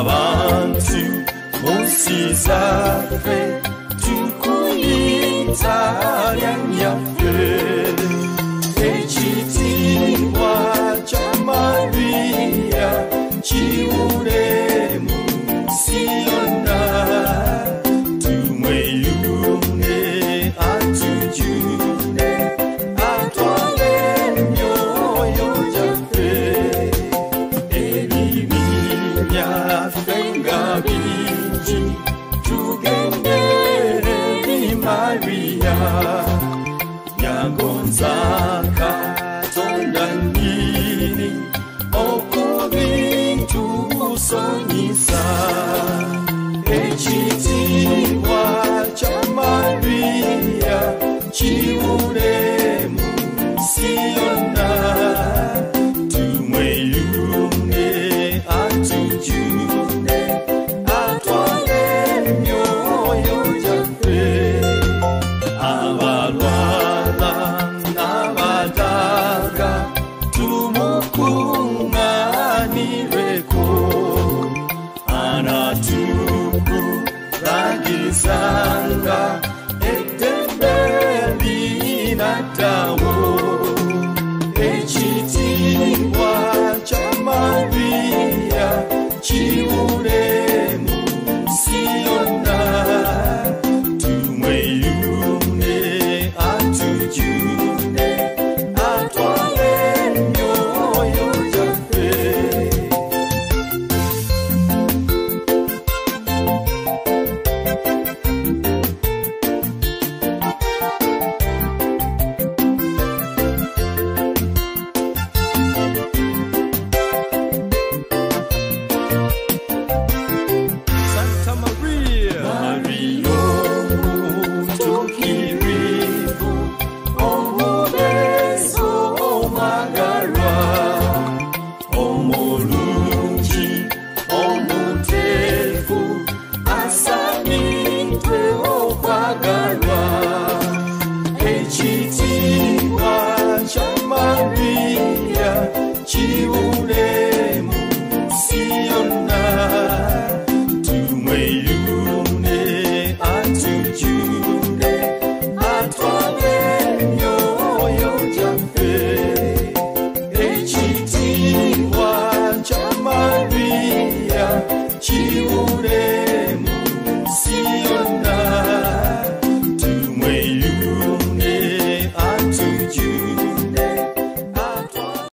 abantu musizafe tukuyitanya nyafe echitimwa cha Maria chiuremu Siona tumweyune atujune atwale myoyo jafe ebiminya fenga binji tugendere ni Maria nyagonzaka tondanini okubintu usonyisa echitimwa cha Maria chiuremu Siona tumweyune atujune atwale myoyo jafe abalwala n'abadaga tumukunganireko anatukuragizanga etembeli natawo echitimwa cha Maria chiuremu Siona tumweyune atujune atwale myoyo jafe Santa Maria Mario tukiribu omubeso magarwa omulungi omutefu asamintwe okwagalwa echitimwa cha Maria chiuremu Siona tumweyune atujune atwale myoyo jafe echitimwa cha Maria chiuremu